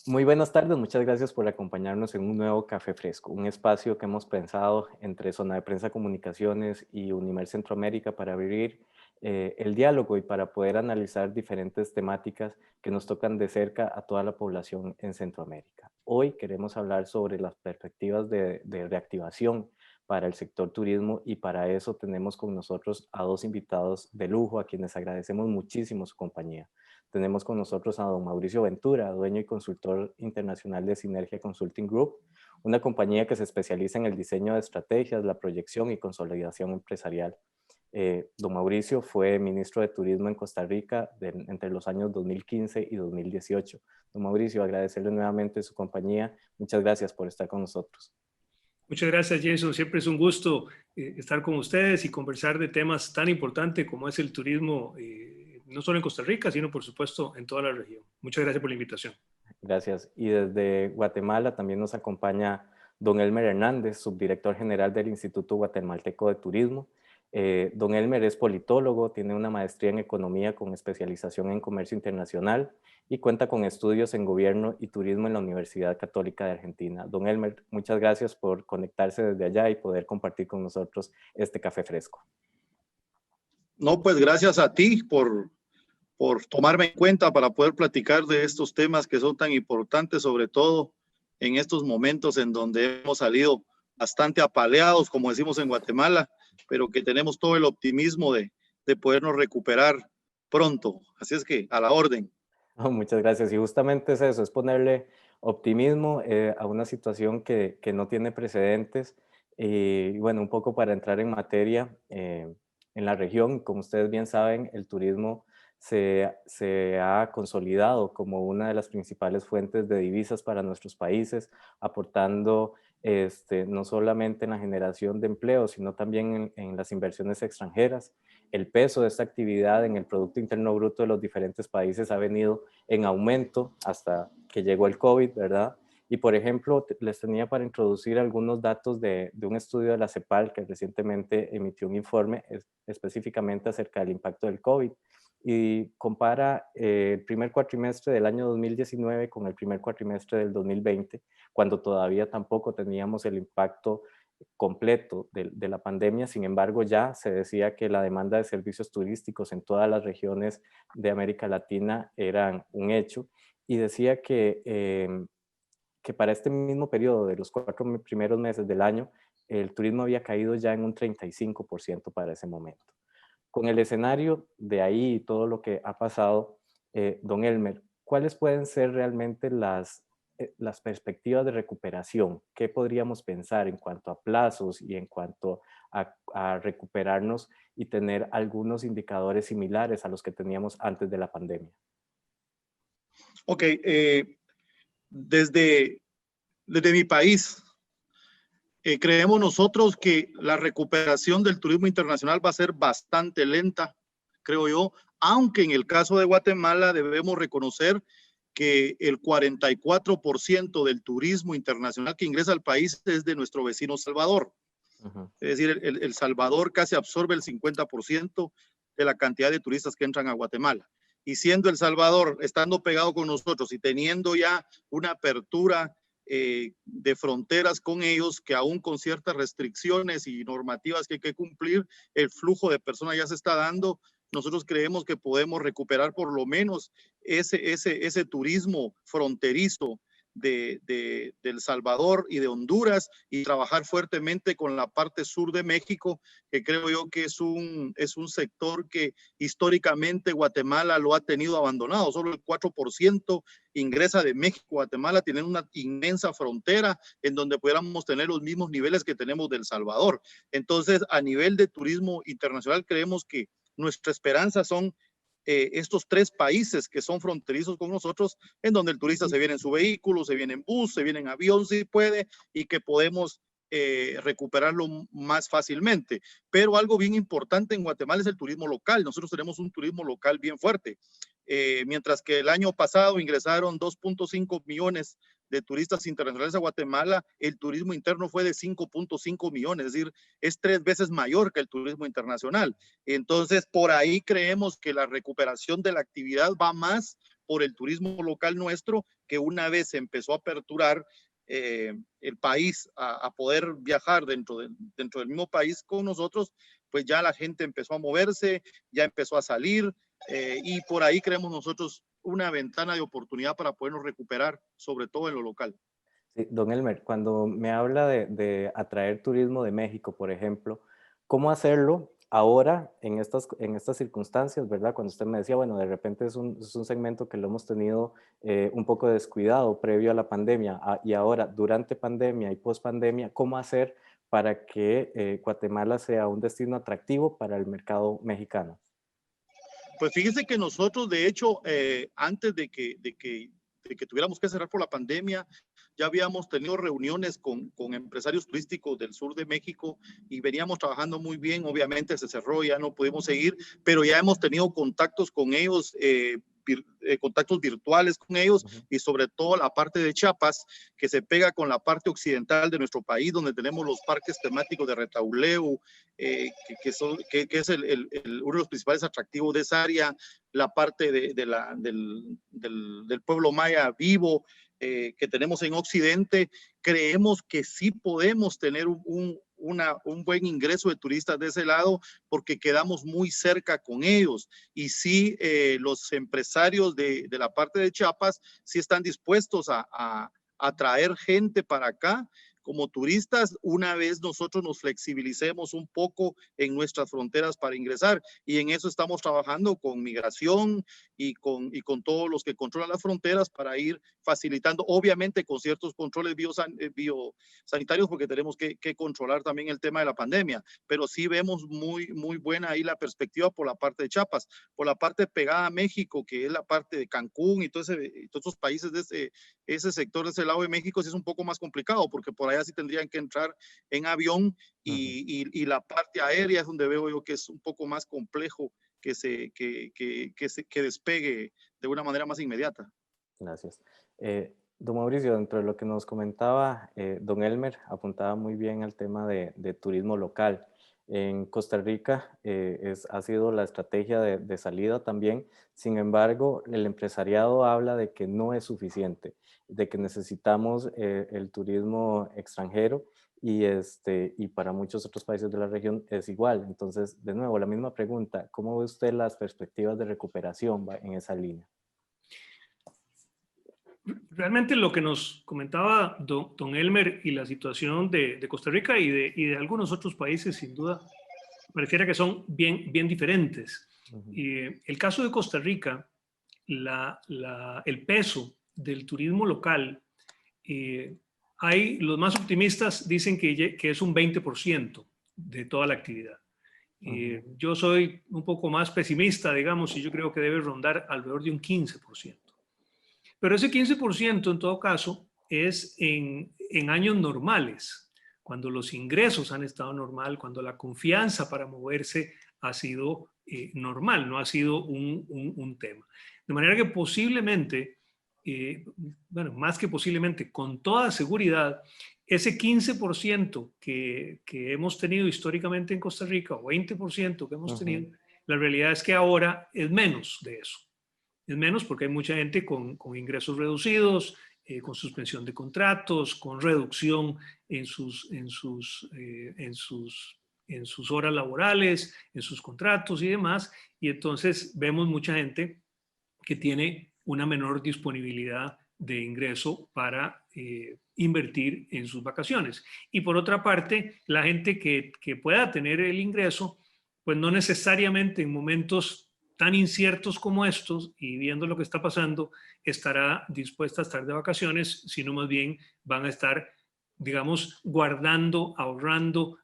Muy buenas tardes, muchas gracias por acompañarnos en un nuevo Café Fresco, un espacio que hemos pensado entre Zona de Prensa Comunicaciones y Unimer Centroamérica para abrir el diálogo y para poder analizar diferentes temáticas que nos tocan de cerca a toda la población en Centroamérica. Hoy queremos hablar sobre las perspectivas de reactivación para el sector turismo y para eso tenemos con nosotros a dos invitados de lujo a quienes agradecemos muchísimo su compañía. Tenemos con nosotros a don Mauricio Ventura, dueño y consultor internacional de Sinergia Consulting Group, una compañía que se especializa en el diseño de estrategias, la proyección y consolidación empresarial. Don Mauricio fue ministro de Turismo en Costa Rica entre los años 2015 y 2018. Don Mauricio, agradecerle nuevamente su compañía. Muchas gracias por estar con nosotros. Muchas gracias, Jason. Siempre es un gusto estar con ustedes y conversar de temas tan importantes como es el turismo, no solo en Costa Rica, sino por supuesto en toda la región. Muchas gracias por la invitación. Gracias. Y desde Guatemala también nos acompaña don Elmer Hernández, subdirector general del Instituto Guatemalteco de Turismo. Don Elmer es politólogo, tiene una maestría en economía con especialización en comercio internacional y cuenta con estudios en gobierno y turismo en la Universidad Católica de Argentina. Don Elmer, muchas gracias por conectarse desde allá y poder compartir con nosotros este café fresco. No, pues gracias a ti por tomarme en cuenta para poder platicar de estos temas que son tan importantes, sobre todo en estos momentos en donde hemos salido bastante apaleados, como decimos en Guatemala, pero que tenemos todo el optimismo de podernos recuperar pronto. Así es que a la orden. Oh, muchas gracias. Y justamente es eso, es ponerle optimismo a una situación que no tiene precedentes. Y bueno, un poco para entrar en materia, en la región, como ustedes bien saben, el turismo se ha consolidado como una de las principales fuentes de divisas para nuestros países, aportando no solamente en la generación de empleo, sino también en las inversiones extranjeras. El peso de esta actividad en el Producto Interno Bruto de los diferentes países ha venido en aumento hasta que llegó el COVID, ¿verdad? Y por ejemplo, les tenía para introducir algunos datos de un estudio de la CEPAL que recientemente emitió un informe específicamente acerca del impacto del COVID y compara el primer cuatrimestre del año 2019 con el primer cuatrimestre del 2020, cuando todavía tampoco teníamos el impacto completo de la pandemia. Sin embargo, ya se decía que la demanda de servicios turísticos en todas las regiones de América Latina eran un hecho y decía que para este mismo periodo de los 4 primeros meses del año, el turismo había caído ya en un 35% para ese momento. Con el escenario de ahí y todo lo que ha pasado, don Elmer, ¿cuáles pueden ser realmente las perspectivas de recuperación? ¿Qué podríamos pensar en cuanto a plazos y en cuanto a recuperarnos y tener algunos indicadores similares a los que teníamos antes de la pandemia? Ok, desde mi país, creemos nosotros que la recuperación del turismo internacional va a ser bastante lenta, creo yo, aunque en el caso de Guatemala debemos reconocer que el 44% del turismo internacional que ingresa al país es de nuestro vecino Salvador. Es decir, el Salvador casi absorbe el 50% de la cantidad de turistas que entran a Guatemala. Y siendo El Salvador, estando pegado con nosotros y teniendo ya una apertura de fronteras con ellos, que aún con ciertas restricciones y normativas que hay que cumplir, el flujo de personas ya se está dando. Nosotros creemos que podemos recuperar por lo menos ese turismo fronterizo de El Salvador y de Honduras y trabajar fuertemente con la parte sur de México, que creo yo que es un sector que históricamente Guatemala lo ha tenido abandonado. Solo el 4% ingresa de México a Guatemala, tienen una inmensa frontera en donde pudiéramos tener los mismos niveles que tenemos de El Salvador. Entonces, a nivel de turismo internacional, creemos que nuestra esperanza son estos 3 países que son fronterizos con nosotros, en donde el turista se viene en su vehículo, se viene en bus, se viene en avión si puede, y que podemos recuperarlo más fácilmente. Pero algo bien importante en Guatemala es el turismo local. Nosotros tenemos un turismo local bien fuerte. Mientras que el año pasado ingresaron 2.5 millones de turistas internacionales a Guatemala, el turismo interno fue de 5.5 millones, es decir, es 3 veces mayor que el turismo internacional. Entonces, por ahí creemos que la recuperación de la actividad va más por el turismo local nuestro, que una vez se empezó a aperturar el país a poder viajar dentro del mismo país con nosotros, pues ya la gente empezó a moverse, ya empezó a salir, y por ahí creemos nosotros una ventana de oportunidad para podernos recuperar, sobre todo en lo local. Sí, don Elmer, cuando me habla de atraer turismo de México, por ejemplo, ¿cómo hacerlo ahora en estas circunstancias, verdad? Cuando usted me decía, bueno, de repente es un segmento que lo hemos tenido un poco descuidado previo a la pandemia y ahora durante pandemia y post pandemia, ¿cómo hacer para que Guatemala sea un destino atractivo para el mercado mexicano? Pues fíjese que nosotros, de hecho, antes de que tuviéramos que cerrar por la pandemia, ya habíamos tenido reuniones con empresarios turísticos del sur de México y veníamos trabajando muy bien. Obviamente se cerró, ya no pudimos seguir, pero ya hemos tenido contactos con ellos, contactos virtuales con ellos, y sobre todo la parte de Chiapas, que se pega con la parte occidental de nuestro país, donde tenemos los parques temáticos de Retauleu, que es uno de los principales atractivos de esa área, la parte del pueblo maya vivo que tenemos en Occidente. Creemos que sí podemos tener un buen ingreso de turistas de ese lado, porque quedamos muy cerca con ellos, y sí, los empresarios de la parte de Chiapas sí están dispuestos a traer gente para acá como turistas, una vez nosotros nos flexibilicemos un poco en nuestras fronteras para ingresar, y en eso estamos trabajando con migración y con todos los que controlan las fronteras para ir facilitando, obviamente con ciertos controles biosanitarios, porque tenemos que controlar también el tema de la pandemia, pero sí vemos muy buena ahí la perspectiva por la parte de Chiapas. Por la parte pegada a México, que es la parte de Cancún y todos esos países de ese sector de ese lado de México, sí es un poco más complicado, porque por allá sí tendrían que entrar en avión, y la parte aérea es donde veo yo que es un poco más complejo que despegue de una manera más inmediata. Gracias. Don Mauricio, dentro de lo que nos comentaba, don Elmer apuntaba muy bien al tema de turismo local. En Costa Rica ha sido la estrategia de salida también. Sin embargo, el empresariado habla de que no es suficiente, de que necesitamos el turismo extranjero, y para muchos otros países de la región es igual. Entonces, de nuevo, la misma pregunta, ¿cómo ve usted las perspectivas de recuperación en esa línea? Realmente lo que nos comentaba don Elmer y la situación de Costa Rica y de algunos otros países, sin duda, pareciera que son bien diferentes. El caso de Costa Rica, el peso del turismo local, los más optimistas dicen que es un 20% de toda la actividad. Yo soy un poco más pesimista, digamos, y yo creo que debe rondar alrededor de un 15%. Pero ese 15% en todo caso es en años normales, cuando los ingresos han estado normal, cuando la confianza para moverse ha sido normal, no ha sido un tema. De manera que posiblemente, bueno, más que posiblemente, con toda seguridad, ese 15% que hemos tenido históricamente en Costa Rica, o 20% que hemos tenido, la realidad es que ahora es menos de eso. Es menos porque hay mucha gente con ingresos reducidos, con suspensión de contratos, con reducción en sus horas laborales, en sus contratos y demás. Y entonces vemos mucha gente que tiene una menor disponibilidad de ingreso para invertir en sus vacaciones. Y por otra parte, la gente que pueda tener el ingreso, pues no necesariamente en momentos tan inciertos como estos, y viendo lo que está pasando, estará dispuesta a estar de vacaciones, sino más bien van a estar, digamos, guardando, ahorrando,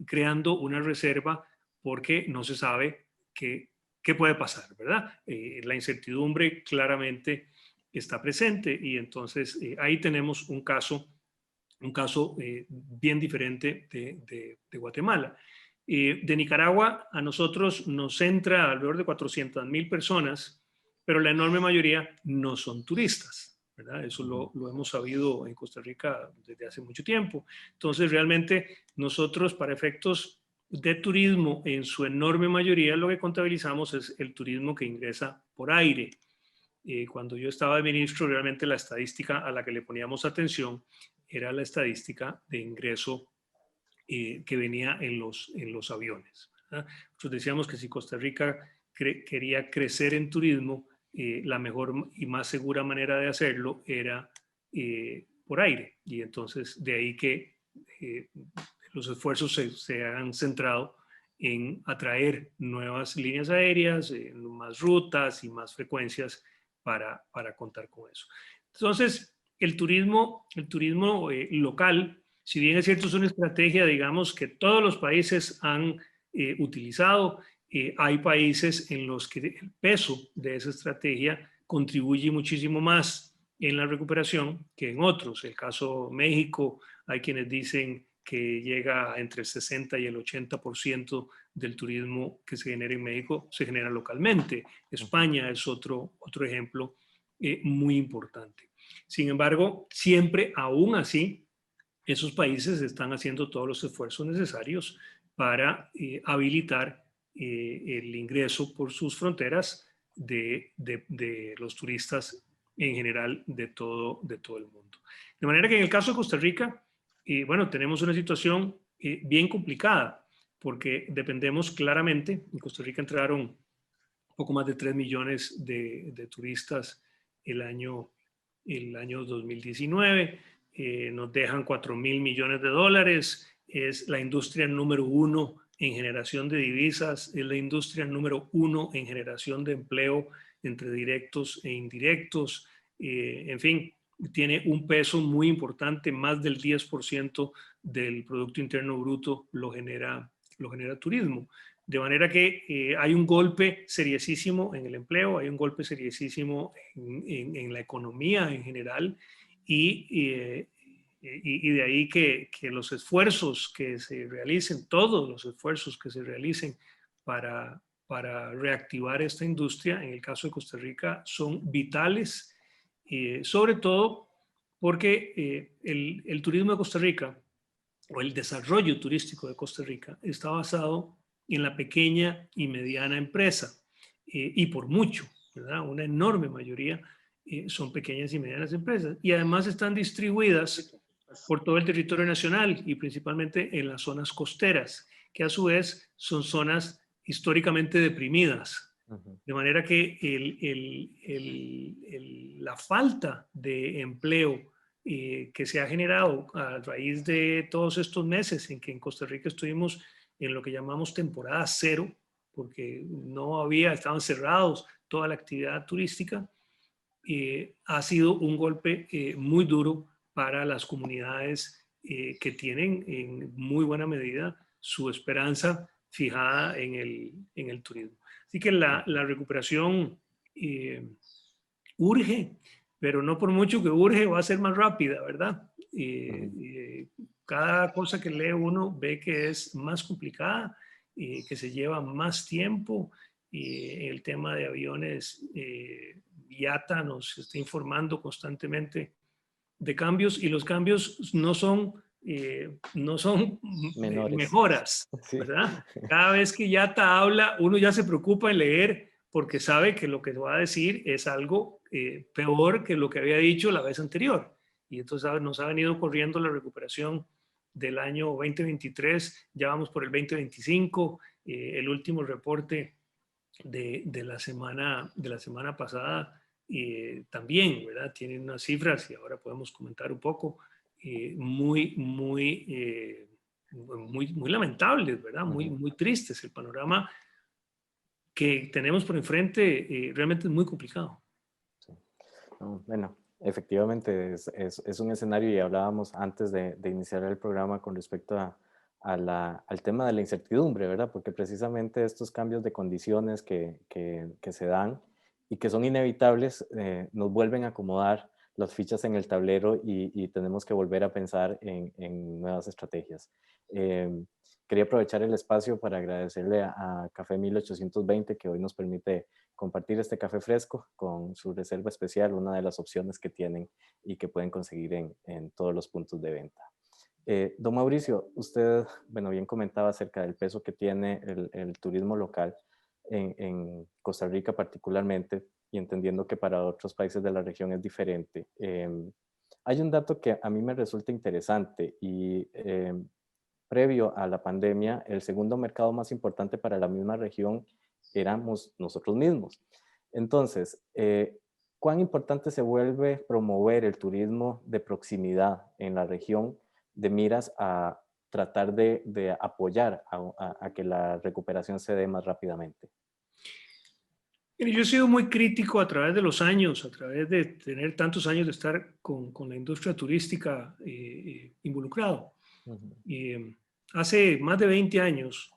creando una reserva, porque no se sabe qué puede pasar, ¿verdad? La incertidumbre claramente está presente, y entonces ahí tenemos un caso bien diferente de Guatemala. De Nicaragua a nosotros nos entra alrededor de 400,000 personas, pero la enorme mayoría no son turistas, ¿verdad? Eso lo hemos sabido en Costa Rica desde hace mucho tiempo. Entonces, realmente nosotros, para efectos de turismo, en su enorme mayoría lo que contabilizamos es el turismo que ingresa por aire. Cuando yo estaba de ministro, realmente la estadística a la que le poníamos atención era la estadística de ingreso que venía en los aviones, ¿verdad? Nosotros decíamos que si Costa Rica quería crecer en turismo, la mejor y más segura manera de hacerlo era por aire. Y entonces de ahí que los esfuerzos se han centrado en atraer nuevas líneas aéreas, más rutas y más frecuencias para contar con eso. Entonces, el turismo local, si bien es cierto, es una estrategia, digamos, que todos los países han utilizado, hay países en los que el peso de esa estrategia contribuye muchísimo más en la recuperación que en otros. El caso México, hay quienes dicen que llega entre el 60 y el 80% del turismo que se genera en México se genera localmente. España es otro ejemplo muy importante. Sin embargo, siempre, aún así, esos países están haciendo todos los esfuerzos necesarios para habilitar el ingreso por sus fronteras de los turistas en general de todo el mundo. De manera que en el caso de Costa Rica, bueno, tenemos una situación bien complicada porque dependemos claramente, en Costa Rica entraron poco más de 3 millones de turistas el año 2019, nos dejan 4.000 millones de dólares, es la industria número 1 en generación de divisas, es la industria número 1 en generación de empleo entre directos e indirectos, en fin, tiene un peso muy importante, más del 10% del Producto Interno Bruto lo genera turismo. De manera que hay un golpe seriosísimo en el empleo, hay un golpe seriosísimo en la economía en general y de ahí que los esfuerzos que se realicen, todos los esfuerzos que se realicen para reactivar esta industria, en el caso de Costa Rica, son vitales, sobre todo porque el turismo de Costa Rica o el desarrollo turístico de Costa Rica está basado en la pequeña y mediana empresa y por mucho, ¿verdad? Una enorme mayoría son pequeñas y medianas empresas y además están distribuidas por todo el territorio nacional y principalmente en las zonas costeras, que a su vez son zonas históricamente deprimidas. De manera que la falta de empleo que se ha generado a raíz de todos estos meses en que en Costa Rica estuvimos en lo que llamamos temporada cero, porque estaban cerrados toda la actividad turística, ha sido un golpe muy duro para las comunidades que tienen en muy buena medida su esperanza fijada en el turismo. Así que la recuperación urge, pero no por mucho que urge va a ser más rápida, ¿verdad? Cada cosa que lee uno ve que es más complicada, que se lleva más tiempo. El tema de aviones, IATA nos está informando constantemente de cambios y los cambios no son mejoras, Sí. ¿verdad? Cada vez que IATA habla, uno ya se preocupa en leer porque sabe que lo que va a decir es algo peor que lo que había dicho la vez anterior. Y entonces nos ha venido corriendo la recuperación del año 2023, ya vamos por el 2025, el último reporte de la semana pasada también, ¿verdad? Tienen unas cifras y ahora podemos comentar un poco muy lamentables, ¿verdad? Muy tristes. El panorama que tenemos por enfrente realmente es muy complicado. Sí. No, bueno, efectivamente es un escenario y hablábamos antes de iniciar el programa con respecto al tema de la incertidumbre, ¿verdad? Porque precisamente estos cambios de condiciones que se dan y que son inevitables nos vuelven a acomodar las fichas en el tablero y tenemos que volver a pensar en nuevas estrategias. Quería aprovechar el espacio para agradecerle a Café 1820 que hoy nos permite compartir este café fresco con su reserva especial, una de las opciones que tienen y que pueden conseguir en todos los puntos de venta. Don Mauricio, usted, bueno, bien comentaba acerca del peso que tiene el turismo local en Costa Rica particularmente, y entendiendo que para otros países de la región es diferente. Hay un dato que a mí me resulta interesante y previo a la pandemia, el segundo mercado más importante para la misma región éramos nosotros mismos. Entonces, ¿cuán importante se vuelve promover el turismo de proximidad en la región de miras a tratar de apoyar a que la recuperación se dé más rápidamente? Yo he sido muy crítico a través de los años, a través de tener tantos años de estar con la industria turística involucrado. Hace más de 20 años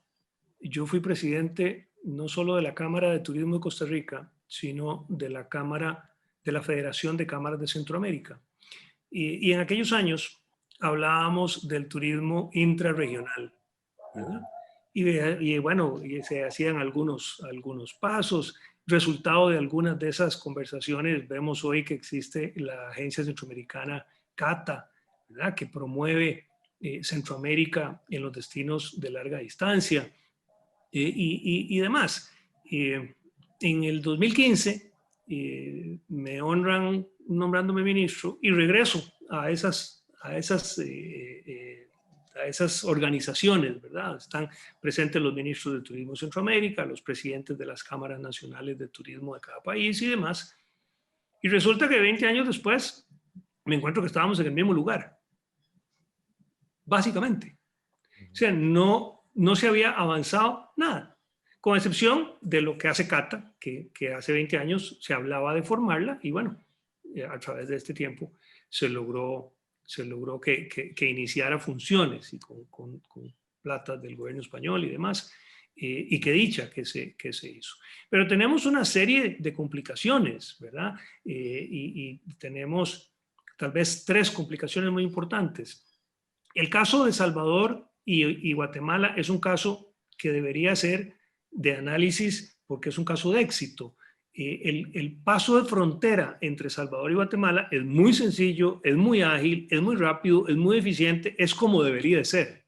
yo fui presidente no solo de la Cámara de Turismo de Costa Rica, sino de la Federación de Cámaras de Centroamérica. Y en aquellos años hablábamos del turismo intrarregional, ¿verdad? Y bueno, y se hacían algunos pasos. Resultado de algunas de esas conversaciones, vemos hoy que existe la Agencia Centroamericana CATA, ¿verdad?, que promueve Centroamérica en los destinos de larga distancia y demás. En el 2015 me honran nombrándome ministro y regreso a esas organizaciones, ¿verdad? Están presentes los ministros de Turismo de Centroamérica, los presidentes de las cámaras nacionales de turismo de cada país y demás. Y resulta que 20 años después me encuentro que estábamos en el mismo lugar, básicamente. O sea, no se había avanzado nada, con excepción de lo que hace CATA, que hace 20 años se hablaba de formarla y bueno, a través de este tiempo se logró que iniciara funciones y con plata del gobierno español y demás, y qué dicha que se hizo. Pero tenemos una serie de complicaciones, ¿verdad? Y tenemos tal vez 3 complicaciones muy importantes. El caso de Salvador y Guatemala es un caso que debería ser de análisis porque es un caso de éxito. El paso de frontera entre Salvador y Guatemala es muy sencillo, es muy ágil, es muy rápido, es muy eficiente, es como debería de ser.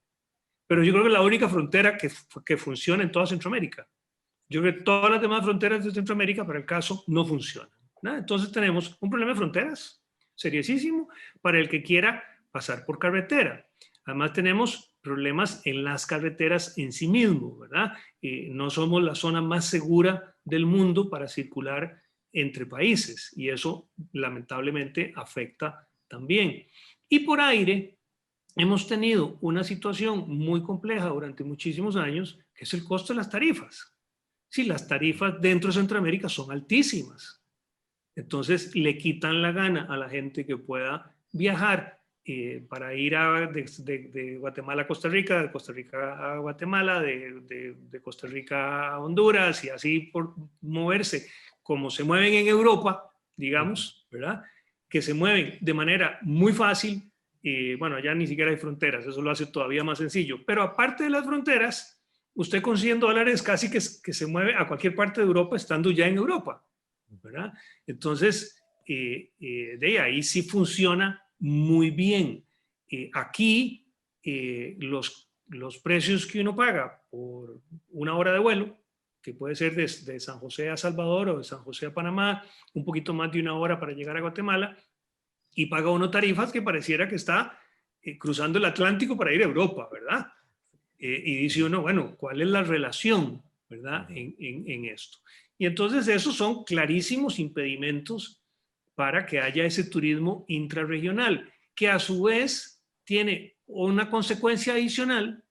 Pero yo creo que es la única frontera que funciona en toda Centroamérica. Yo creo que todas las demás fronteras de Centroamérica, para el caso, no funcionan, ¿no? Entonces tenemos un problema de fronteras seriosísimo para el que quiera pasar por carretera. Además tenemos problemas en las carreteras en sí mismo, ¿verdad? No somos la zona más segura del mundo para circular entre países y eso lamentablemente afecta también. Y por aire hemos tenido una situación muy compleja durante muchísimos años, que es el costo de las tarifas. Sí, las tarifas dentro de Centroamérica son altísimas. Entonces le quitan la gana a la gente que pueda viajar para ir de Guatemala a Costa Rica, de Costa Rica a Guatemala, de Costa Rica a Honduras y así por moverse como se mueven en Europa, digamos, ¿verdad? Que se mueven de manera muy fácil. Bueno, allá ni siquiera hay fronteras, eso lo hace todavía más sencillo. Pero aparte de las fronteras, usted con $100 casi que se mueve a cualquier parte de Europa estando ya en Europa, ¿verdad? Entonces, de ahí sí funciona muy bien. Aquí los precios que uno paga por una hora de vuelo, que puede ser de San José a Salvador o de San José a Panamá, un poquito más de una hora para llegar a Guatemala, y paga uno tarifas que pareciera que está cruzando el Atlántico para ir a Europa, ¿verdad? Y dice uno, bueno, ¿cuál es la relación, verdad, en esto? Y entonces esos son clarísimos impedimentos para que haya ese turismo intrarregional, que a su vez tiene una consecuencia adicional,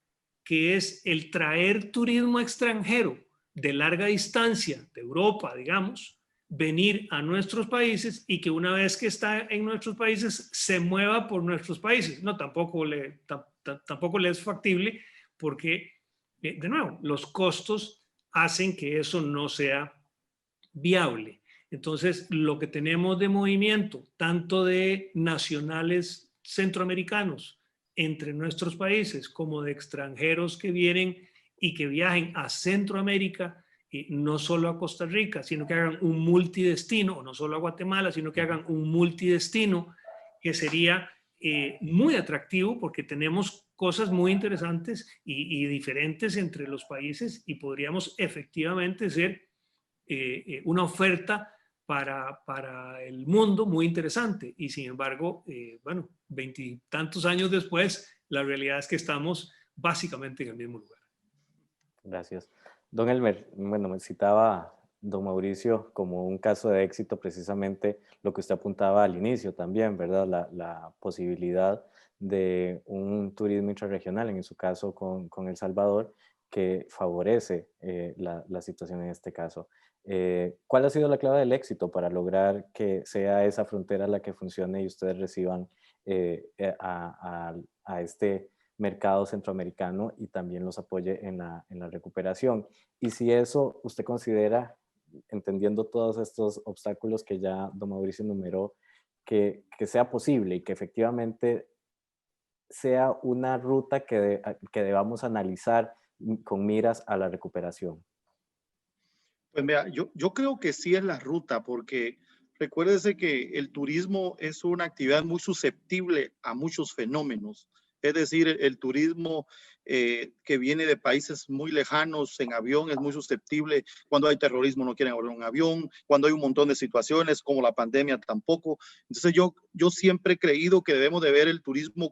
que es el traer turismo extranjero de larga distancia, de Europa, digamos, venir a nuestros países y que una vez que está en nuestros países se mueva por nuestros países. No, tampoco le es factible porque, de nuevo, los costos hacen que eso no sea viable. Entonces, lo que tenemos de movimiento, tanto de nacionales centroamericanos entre nuestros países, como de extranjeros que vienen y que viajen a Centroamérica, no solo a Costa Rica, sino que hagan un multidestino, o no solo a Guatemala, sino que hagan un multidestino, que sería muy atractivo porque tenemos cosas muy interesantes y diferentes entre los países y podríamos efectivamente ser una oferta para el mundo muy interesante. Y sin embargo, bueno, 20 y tantos años después, la realidad es que estamos básicamente en el mismo lugar. Gracias. Don Elmer, bueno, me citaba don Mauricio como un caso de éxito precisamente lo que usted apuntaba al inicio también, ¿verdad? La posibilidad de un turismo intrarregional, en su caso con El Salvador, que favorece la situación en este caso. ¿Cuál ha sido la clave del éxito para lograr que sea esa frontera la que funcione y ustedes reciban a este mercado centroamericano y también los apoye en la recuperación? Y si eso usted considera, entendiendo todos estos obstáculos que ya don Mauricio enumeró, que sea posible y que efectivamente sea una ruta que debamos analizar con miras a la recuperación. Pues mira, yo creo que sí es la ruta, porque recuérdese que el turismo es una actividad muy susceptible a muchos fenómenos. Es decir, el turismo que viene de países muy lejanos en avión es muy susceptible. Cuando hay terrorismo no quieren abrir un avión, cuando hay un montón de situaciones como la pandemia tampoco. Entonces yo siempre he creído que debemos de ver el turismo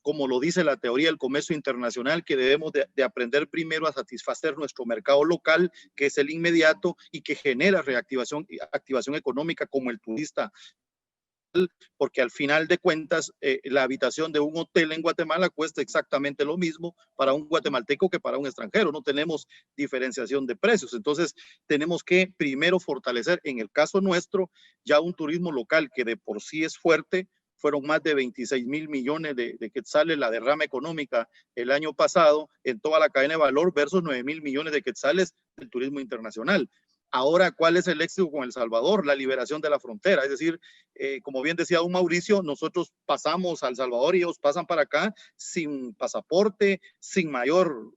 como lo dice la teoría del comercio internacional, que debemos de aprender primero a satisfacer nuestro mercado local, que es el inmediato y que genera activación económica como el turista, porque al final de cuentas la habitación de un hotel en Guatemala cuesta exactamente lo mismo para un guatemalteco que para un extranjero. No tenemos diferenciación de precios. Entonces tenemos que primero fortalecer, en el caso nuestro, ya un turismo local que de por sí es fuerte. Fueron más de 26,000 millones de quetzales la derrama económica el año pasado en toda la cadena de valor versus 9,000 millones de quetzales del turismo internacional. Ahora, ¿cuál es el éxito con El Salvador? La liberación de la frontera. Es decir, como bien decía don Mauricio, nosotros pasamos a El Salvador y ellos pasan para acá sin pasaporte, sin mayor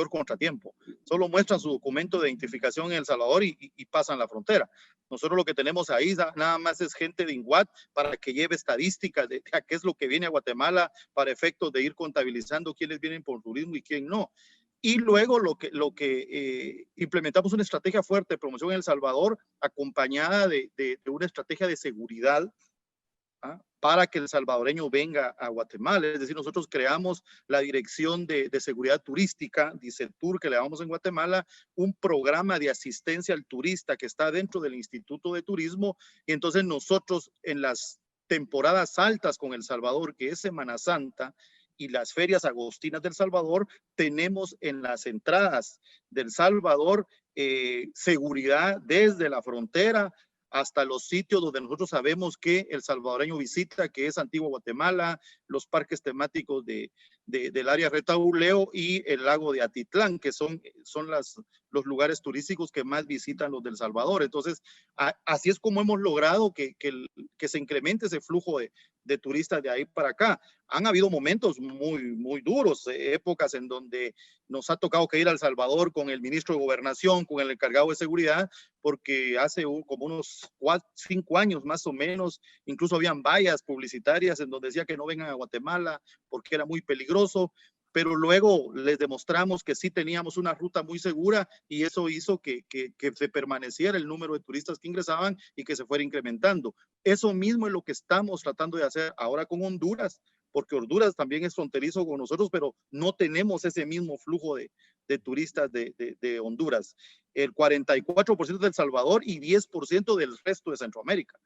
contratiempo. Solo muestran su documento de identificación en El Salvador y pasan la frontera. Nosotros lo que tenemos ahí nada más es gente de INGUAT para que lleve estadísticas de qué es lo que viene a Guatemala para efectos de ir contabilizando quiénes vienen por turismo y quién no. Y luego lo que implementamos una estrategia fuerte de promoción en El Salvador, acompañada de una estrategia de seguridad, ¿ah?, para que el salvadoreño venga a Guatemala. Es decir, nosotros creamos la Dirección de Seguridad Turística, DICETUR, que le llamamos en Guatemala, un programa de asistencia al turista que está dentro del Instituto de Turismo. Y entonces nosotros en las temporadas altas con El Salvador, que es Semana Santa, y las ferias agostinas del Salvador, tenemos en las entradas del Salvador seguridad desde la frontera hasta los sitios donde nosotros sabemos que el salvadoreño visita, que es Antigua Guatemala, los parques temáticos del área Retauleo y el lago de Atitlán, que son los lugares turísticos que más visitan los del Salvador. Entonces, así es como hemos logrado que se incremente ese flujo de turistas de ahí para acá. Han habido momentos muy, muy duros, épocas en donde nos ha tocado que ir a El Salvador con el ministro de Gobernación, con el encargado de seguridad, porque hace como unos 5 años más o menos, incluso habían vallas publicitarias en donde decía que no vengan a Guatemala porque era muy peligroso, pero luego les demostramos que sí teníamos una ruta muy segura y eso hizo que se permaneciera el número de turistas que ingresaban y que se fuera incrementando. Eso mismo es lo que estamos tratando de hacer ahora con Honduras, porque Honduras también es fronterizo con nosotros, pero no tenemos ese mismo flujo de turistas de Honduras. El 44% de El Salvador y 10% del resto de Centroamérica.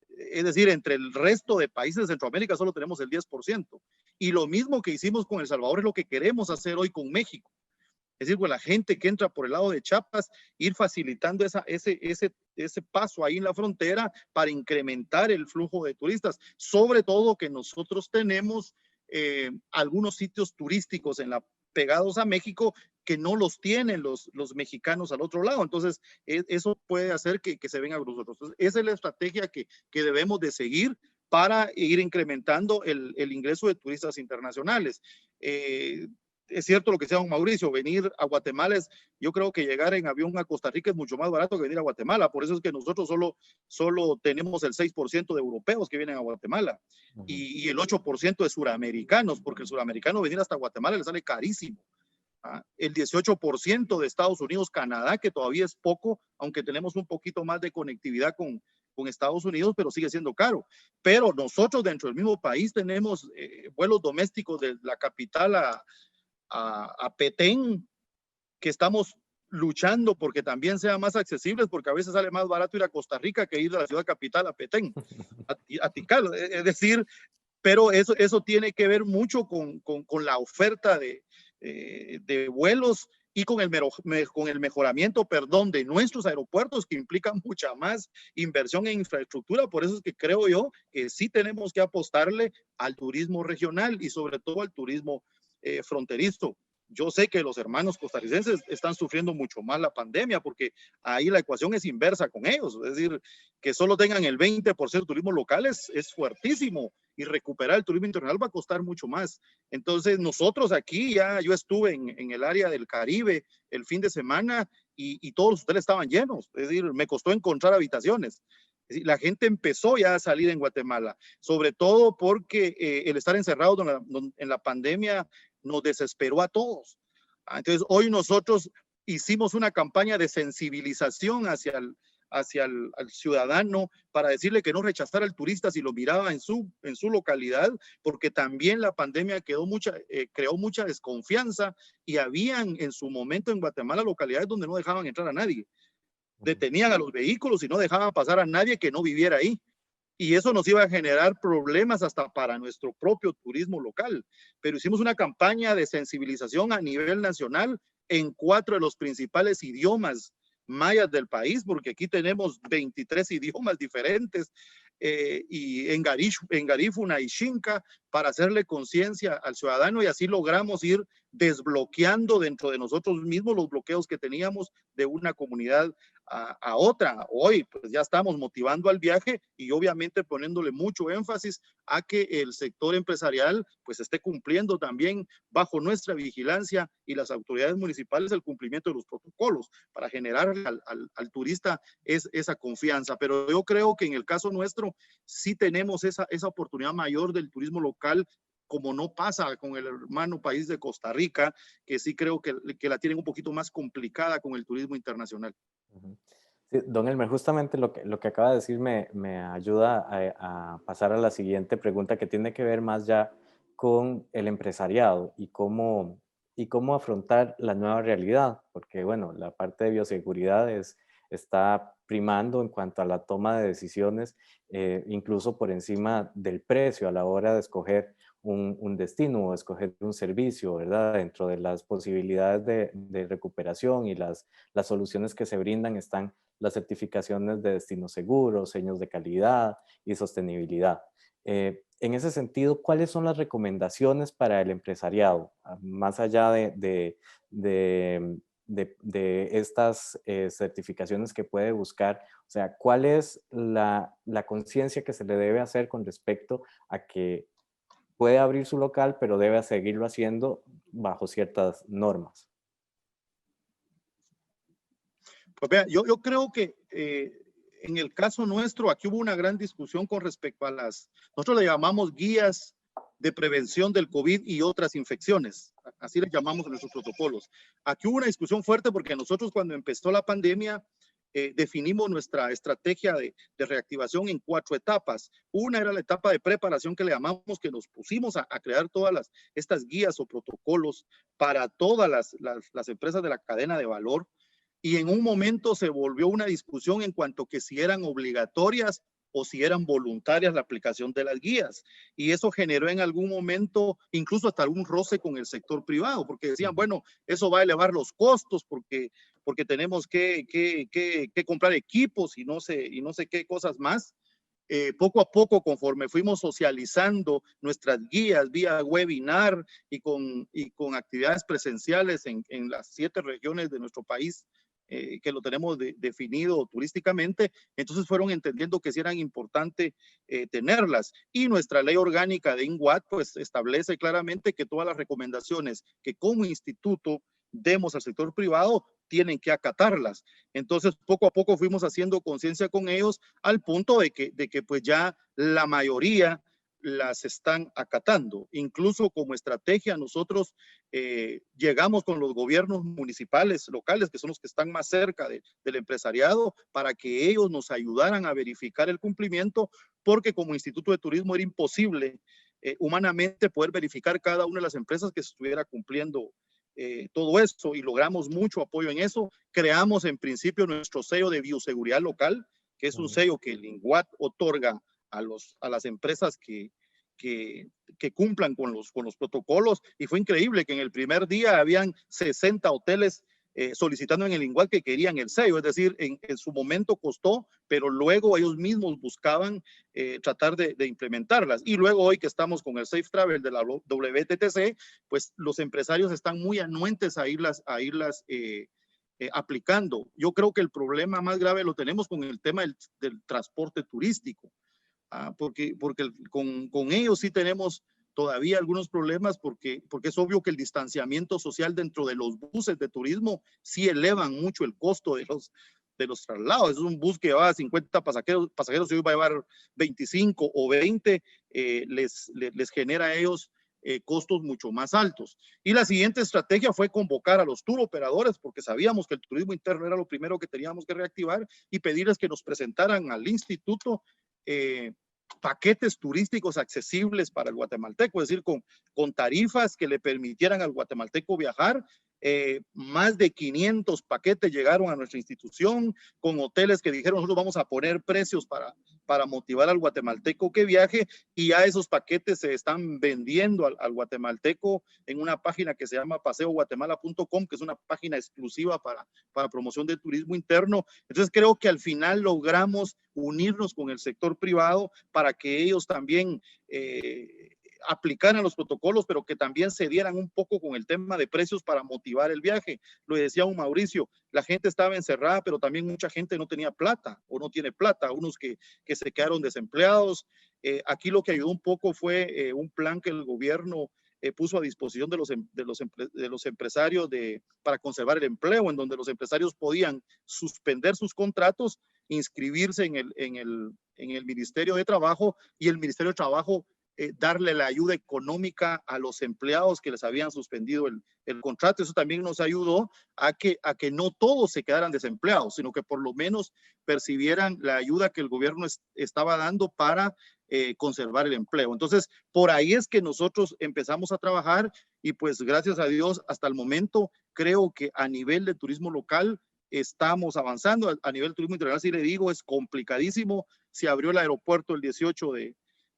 Es decir, entre el resto de países de Centroamérica solo tenemos el 10%. Y lo mismo que hicimos con El Salvador es lo que queremos hacer hoy con México. Es decir, con la gente que entra por el lado de Chiapas, ir facilitando ese paso ahí en la frontera para incrementar el flujo de turistas. Sobre todo que nosotros tenemos algunos sitios turísticos pegados a México que no los tienen los mexicanos al otro lado. Entonces, eso puede hacer que se vengan a nosotros. Entonces, esa es la estrategia que debemos de seguir para ir incrementando el ingreso de turistas internacionales. Es cierto lo que decía don Mauricio, venir a Guatemala yo creo que llegar en avión a Costa Rica es mucho más barato que venir a Guatemala. Por eso es que nosotros solo tenemos el 6% de europeos que vienen a Guatemala y el 8% de suramericanos, porque el suramericano venir hasta Guatemala le sale carísimo. El 18% de Estados Unidos, Canadá, que todavía es poco, aunque tenemos un poquito más de conectividad con Estados Unidos, pero sigue siendo caro. Pero nosotros dentro del mismo país tenemos vuelos domésticos de la capital a Petén, que estamos luchando porque también sean más accesibles, porque a veces sale más barato ir a Costa Rica que ir de la ciudad capital a Petén, a Tikal. Es decir, pero eso tiene que ver mucho con la oferta de vuelos y con el mejoramiento, de nuestros aeropuertos, que implican mucha más inversión en infraestructura. Por eso es que creo yo que sí tenemos que apostarle al turismo regional y sobre todo al turismo fronterizo. Yo sé que los hermanos costarricenses están sufriendo mucho más la pandemia porque ahí la ecuación es inversa con ellos. Es decir, que solo tengan el 20% de turismo local es fuertísimo, y recuperar el turismo internacional va a costar mucho más. Entonces nosotros aquí yo estuve en el área del Caribe el fin de semana y todos los hoteles estaban llenos. Es decir, me costó encontrar habitaciones. Es decir, la gente empezó ya a salir en Guatemala, sobre todo porque el estar encerrados en la pandemia nos desesperó a todos. Entonces, hoy nosotros hicimos una campaña de sensibilización hacia el ciudadano para decirle que no rechazara al turista si lo miraba en su localidad, porque también la pandemia creó mucha desconfianza, y habían en su momento en Guatemala localidades donde no dejaban entrar a nadie. Detenían a los vehículos y no dejaban pasar a nadie que no viviera ahí. Y eso nos iba a generar problemas hasta para nuestro propio turismo local. Pero hicimos una campaña de sensibilización a nivel nacional en 4 de los principales idiomas mayas del país, porque aquí tenemos 23 idiomas diferentes, y en Garífuna y Xinca, para hacerle conciencia al ciudadano, y así logramos ir desbloqueando dentro de nosotros mismos los bloqueos que teníamos de una comunidad a otra. Hoy pues ya estamos motivando al viaje y obviamente poniéndole mucho énfasis a que el sector empresarial pues esté cumpliendo también bajo nuestra vigilancia, y las autoridades municipales el cumplimiento de los protocolos para generar al turista esa confianza. Pero yo creo que en el caso nuestro sí tenemos esa oportunidad mayor del turismo local, como no pasa con el hermano país de Costa Rica, que sí creo que la tienen un poquito más complicada con el turismo internacional. Sí, don Elmer, justamente lo que acaba de decir me ayuda a pasar a la siguiente pregunta, que tiene que ver más ya con el empresariado y cómo afrontar la nueva realidad, porque bueno, la parte de bioseguridad está primando en cuanto a la toma de decisiones, incluso por encima del precio a la hora de escoger un destino o escoger un servicio, ¿verdad? Dentro de las posibilidades de recuperación y las soluciones que se brindan están las certificaciones de destinos seguros, sellos de calidad y sostenibilidad. En ese sentido, ¿cuáles son las recomendaciones para el empresariado? Más allá de estas certificaciones que puede buscar, o sea, ¿cuál es la conciencia que se le debe hacer con respecto a que puede abrir su local, pero debe seguirlo haciendo bajo ciertas normas? Pues vea, yo creo que en el caso nuestro, aquí hubo una gran discusión con respecto a nosotros le llamamos guías de prevención del COVID y otras infecciones. Así le llamamos a nuestros protocolos. Aquí hubo una discusión fuerte porque nosotros, cuando empezó la pandemia, definimos nuestra estrategia de reactivación en 4 etapas. Una era la etapa de preparación, que le llamamos, que nos pusimos a crear todas estas guías o protocolos para todas las empresas de la cadena de valor. Y en un momento se volvió una discusión en cuanto que si eran obligatorias o si eran voluntarias la aplicación de las guías. Y eso generó en algún momento incluso hasta algún roce con el sector privado, porque decían, bueno, eso va a elevar los costos porque tenemos que comprar equipos y no sé qué cosas más. Poco a poco, conforme fuimos socializando nuestras guías vía webinar y con actividades presenciales en las 7 regiones de nuestro país, que lo tenemos definido turísticamente, entonces fueron entendiendo que sí eran importante tenerlas. Y nuestra ley orgánica de INGUAT pues establece claramente que todas las recomendaciones que como instituto demos al sector privado tienen que acatarlas. Entonces, poco a poco fuimos haciendo conciencia con ellos, al punto de que pues ya la mayoría las están acatando. Incluso como estrategia nosotros llegamos con los gobiernos municipales, locales, que son los que están más cerca del empresariado, para que ellos nos ayudaran a verificar el cumplimiento, porque como Instituto de Turismo era imposible humanamente poder verificar cada una de las empresas que estuviera cumpliendo todo eso, y logramos mucho apoyo en eso. Creamos en principio nuestro sello de bioseguridad local, que es un sello que el INGUAT otorga a las empresas que cumplan con los protocolos, y fue increíble que en el primer día habían 60 hoteles solicitando en el INGUAT que querían el sello, es decir, en su momento costó, pero luego ellos mismos buscaban tratar de implementarlas. Y luego hoy que estamos con el Safe Travel de la WTTC, pues los empresarios están muy anuentes a irlas aplicando. Yo creo que el problema más grave lo tenemos con el tema del transporte turístico, porque con ellos sí tenemos todavía algunos problemas, porque es obvio que el distanciamiento social dentro de los buses de turismo sí elevan mucho el costo de los traslados. Es un bus que va a 50 pasajeros y hoy va a llevar 25 o 20, les genera a ellos costos mucho más altos. Y la siguiente estrategia fue convocar a los tour operadores, porque sabíamos que el turismo interno era lo primero que teníamos que reactivar, y pedirles que nos presentaran al instituto paquetes turísticos accesibles para el guatemalteco, es decir, con tarifas que le permitieran al guatemalteco viajar. Más de 500 paquetes llegaron a nuestra institución, con hoteles que dijeron: nosotros vamos a poner precios para motivar al guatemalteco que viaje, y ya esos paquetes se están vendiendo al guatemalteco en una página que se llama paseoguatemala.com, que es una página exclusiva para promoción del turismo interno. Entonces creo que al final logramos unirnos con el sector privado para que ellos también aplicaran los protocolos, pero que también se dieran un poco con el tema de precios para motivar el viaje. Lo decía un Mauricio, la gente estaba encerrada, pero también mucha gente no tenía plata o no tiene plata, unos que se quedaron desempleados. Aquí lo que ayudó un poco fue un plan que el gobierno puso a disposición de los empresarios para conservar el empleo, en donde los empresarios podían suspender sus contratos, inscribirse en el Ministerio de Trabajo, y el Ministerio de Trabajo darle la ayuda económica a los empleados que les habían suspendido el contrato. Eso también nos ayudó a que no todos se quedaran desempleados, sino que por lo menos percibieran la ayuda que el gobierno estaba dando para conservar el empleo. Entonces, por ahí es que nosotros empezamos a trabajar, y pues gracias a Dios hasta el momento creo que a nivel de turismo local estamos avanzando. A nivel de turismo internacional, sí le digo, es complicadísimo. Se abrió el aeropuerto el 18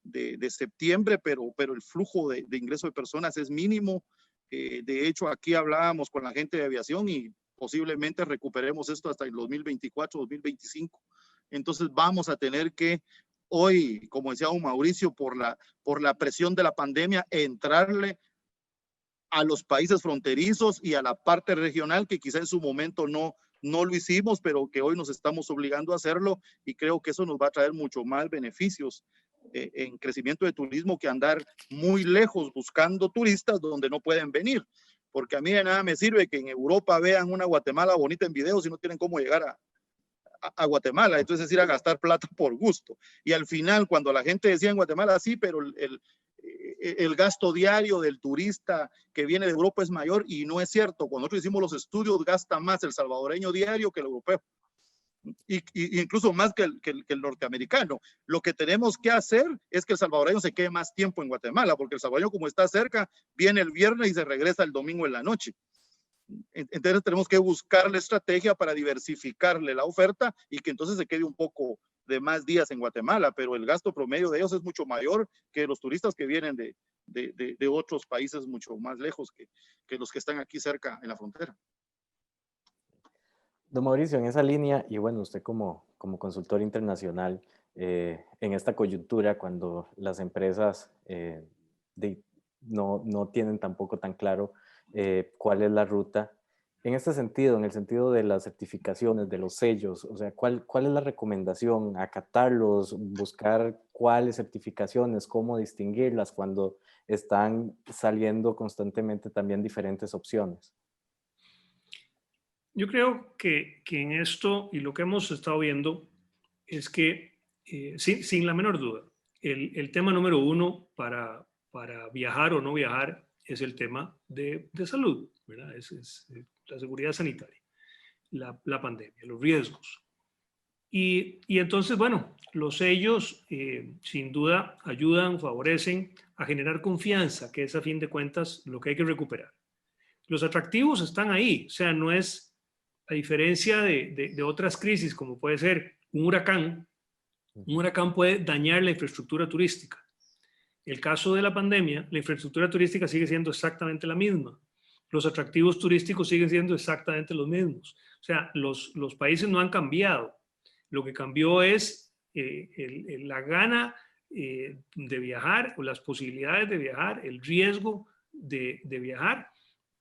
de septiembre, pero el flujo de ingreso de personas es mínimo. De hecho, aquí hablábamos con la gente de aviación y posiblemente recuperemos esto hasta el 2024, 2025. Entonces vamos a tener que hoy, como decía un Mauricio, por la presión de la pandemia, entrarle a los países fronterizos y a la parte regional, que quizá en su momento no lo hicimos, pero que hoy nos estamos obligando a hacerlo, y creo que eso nos va a traer mucho más beneficios en crecimiento de turismo que andar muy lejos buscando turistas donde no pueden venir, porque a mí de nada me sirve que en Europa vean una Guatemala bonita en videos si no tienen cómo llegar a Guatemala. Entonces es ir a gastar plata por gusto, y al final cuando la gente decía en Guatemala sí, pero el gasto diario del turista que viene de Europa es mayor, y no es cierto. Cuando nosotros hicimos los estudios, gasta más el salvadoreño diario que el europeo, y incluso más que el norteamericano. Lo que tenemos que hacer es que el salvadoreño se quede más tiempo en Guatemala, porque el salvadoreño, como está cerca, viene el viernes y se regresa el domingo en la noche. Entonces tenemos que buscar la estrategia para diversificarle la oferta, y que entonces se quede un poco de más días en Guatemala, pero el gasto promedio de ellos es mucho mayor que los turistas que vienen de otros países mucho más lejos que los que están aquí cerca en la frontera. Don Mauricio, en esa línea, y bueno, usted como consultor internacional, en esta coyuntura, cuando las empresas no tienen tampoco tan claro cuál es la ruta, en este sentido, en el sentido de las certificaciones, de los sellos, o sea, ¿cuál es la recomendación? ¿Acatarlos, buscar cuáles certificaciones, cómo distinguirlas cuando están saliendo constantemente también diferentes opciones? Yo creo que en esto, y lo que hemos estado viendo, es que sin la menor duda, el tema número uno para viajar o no viajar es el tema de salud, ¿verdad? Es la seguridad sanitaria, la pandemia, los riesgos. Y entonces, bueno, los sellos sin duda ayudan, favorecen a generar confianza, que es a fin de cuentas lo que hay que recuperar. Los atractivos están ahí, o sea, no es, a diferencia de otras crisis, como puede ser un huracán puede dañar la infraestructura turística. El caso de la pandemia, la infraestructura turística sigue siendo exactamente la misma. Los atractivos turísticos siguen siendo exactamente los mismos. O sea, los países no han cambiado. Lo que cambió es la gana de viajar, o las posibilidades de viajar, el riesgo de viajar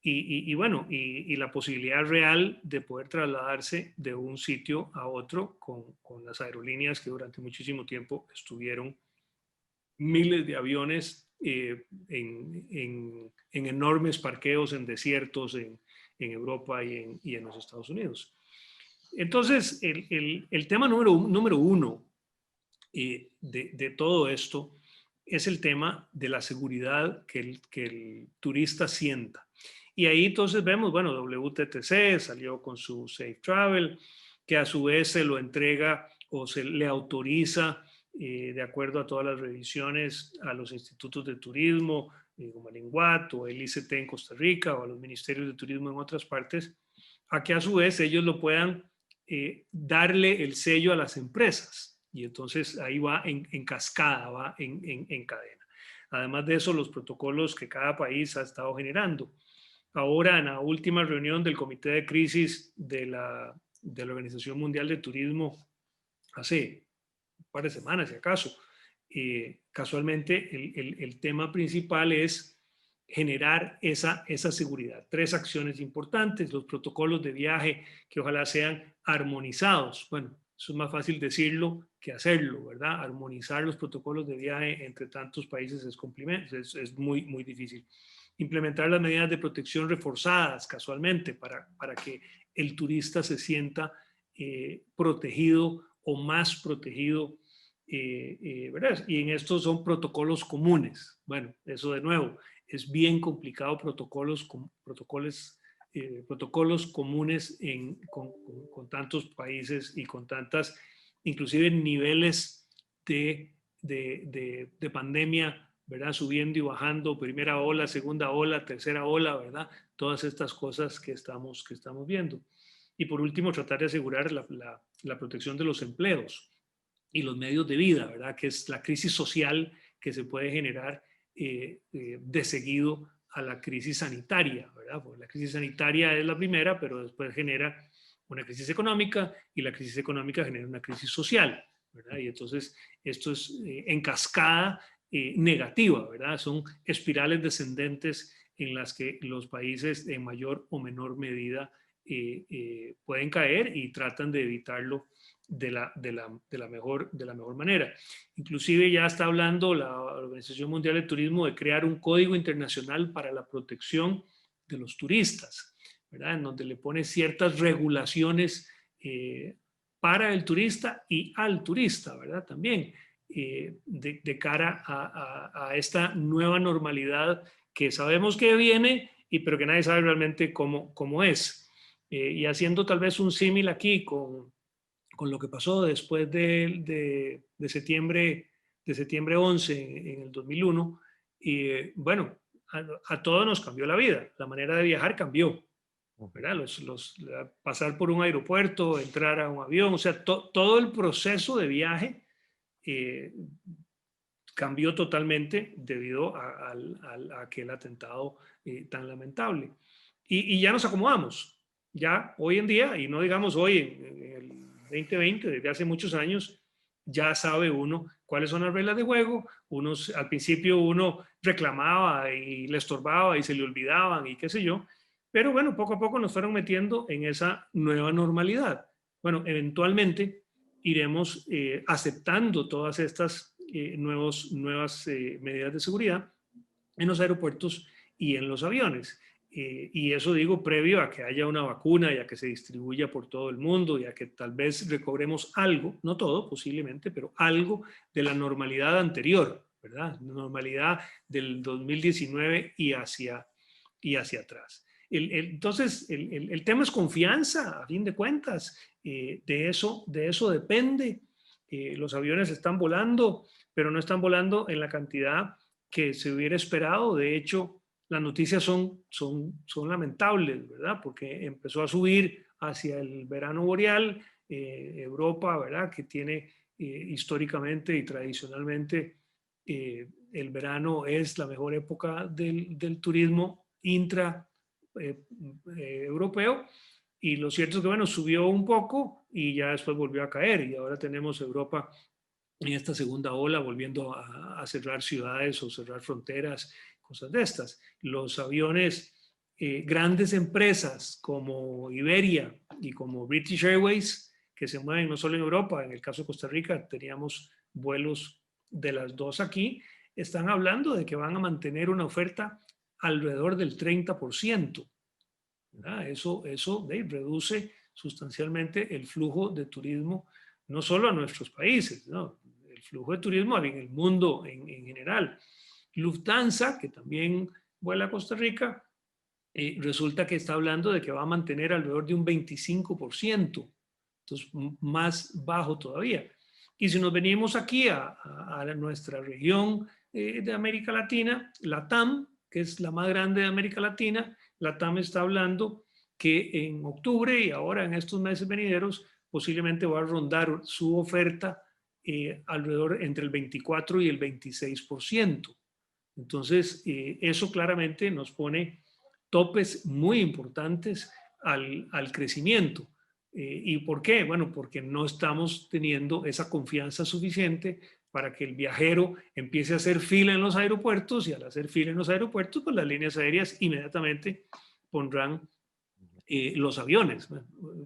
y bueno, y la posibilidad real de poder trasladarse de un sitio a otro con las aerolíneas que durante muchísimo tiempo estuvieron miles de aviones en enormes parqueos, en desiertos, en Europa y en los Estados Unidos. Entonces, el tema número uno de todo esto es el tema de la seguridad que el turista sienta. Y ahí entonces vemos, bueno, WTTC salió con su Safe Travel, que a su vez se lo entrega o se le autoriza de acuerdo a todas las revisiones a los institutos de turismo, como el INGUAT o el ICT en Costa Rica o a los ministerios de turismo en otras partes, a que a su vez ellos lo puedan darle el sello a las empresas. Y entonces ahí va en cascada, va en cadena. Además de eso, los protocolos que cada país ha estado generando. Ahora, en la última reunión del Comité de Crisis de la Organización Mundial de Turismo, hace un par de semanas, si acaso, casualmente el tema principal es generar esa seguridad. 3 acciones importantes, los protocolos de viaje que ojalá sean armonizados. Bueno, eso es más fácil decirlo que hacerlo, ¿verdad? Armonizar los protocolos de viaje entre tantos países es muy, muy difícil. Implementar las medidas de protección reforzadas casualmente para que el turista se sienta protegido o más protegido, ¿verdad? Y en estos son protocolos comunes. Bueno, eso de nuevo, es bien complicado protocolos comunes con tantos países y con tantas, inclusive niveles de pandemia, ¿verdad? Subiendo y bajando, primera ola, segunda ola, tercera ola, ¿verdad? Todas estas cosas que estamos viendo. Y por último, tratar de asegurar la protección de los empleos y los medios de vida, ¿verdad? Que es la crisis social que se puede generar de seguido a la crisis sanitaria, ¿verdad? Porque la crisis sanitaria es la primera, pero después genera una crisis económica y la crisis económica genera una crisis social, ¿verdad? Y entonces esto es en cascada negativa, ¿verdad? Son espirales descendentes en las que los países en mayor o menor medida pueden caer y tratan de evitarlo de la mejor manera. Inclusive ya está hablando la Organización Mundial de Turismo de crear un código internacional para la protección de los turistas, ¿verdad? En donde le pone ciertas regulaciones para el turista y al turista, ¿verdad? También de cara a esta nueva normalidad que sabemos que viene, pero que nadie sabe realmente cómo es. Y haciendo tal vez un símil aquí con lo que pasó después de septiembre 11 en el 2001, y bueno, a todos nos cambió la vida, la manera de viajar cambió, ¿verdad? Pasar por un aeropuerto, entrar a un avión, o sea, todo el proceso de viaje cambió totalmente debido a aquel atentado tan lamentable. Y ya nos acomodamos, ya hoy en día, y no digamos hoy en el 2020, desde hace muchos años, ya sabe uno cuáles son las reglas de juego. Al principio uno reclamaba y le estorbaba y se le olvidaban y qué sé yo, pero bueno, poco a poco nos fueron metiendo en esa nueva normalidad. Bueno, eventualmente iremos aceptando todas estas nuevas medidas de seguridad en los aeropuertos y en los aviones. Y eso digo previo a que haya una vacuna y a que se distribuya por todo el mundo y a que tal vez recobremos algo, no todo posiblemente, pero algo de la normalidad anterior, ¿verdad? Normalidad del 2019 y hacia atrás. Entonces, el tema es confianza, a fin de cuentas. De eso depende. Los aviones están volando, pero no están volando en la cantidad que se hubiera esperado. De hecho, las noticias son lamentables, ¿verdad? Porque empezó a subir hacia el verano boreal, Europa, ¿verdad? Que tiene históricamente y tradicionalmente el verano es la mejor época del turismo europeo. Y lo cierto es que, bueno, subió un poco y ya después volvió a caer. Y ahora tenemos Europa en esta segunda ola volviendo a cerrar ciudades o cerrar fronteras, cosas de estas. Los aviones, grandes empresas como Iberia y como British Airways, que se mueven no solo en Europa, en el caso de Costa Rica teníamos vuelos de las dos aquí, están hablando de que van a mantener una oferta alrededor del 30%. ¿Verdad? Eso reduce sustancialmente el flujo de turismo, no solo a nuestros países, ¿no? El flujo de turismo en el mundo en general. Lufthansa, que también vuela a Costa Rica, resulta que está hablando de que va a mantener alrededor de un 25%, entonces más bajo todavía. Y si nos venimos aquí a nuestra región de América Latina, la TAM, que es la más grande de América Latina, la TAM está hablando que en octubre y ahora en estos meses venideros posiblemente va a rondar su oferta alrededor entre el 24 y el 26%. Entonces, eso claramente nos pone topes muy importantes al crecimiento. ¿Y por qué? Bueno, porque no estamos teniendo esa confianza suficiente para que el viajero empiece a hacer fila en los aeropuertos, y al hacer fila en los aeropuertos, pues las líneas aéreas inmediatamente pondrán los aviones.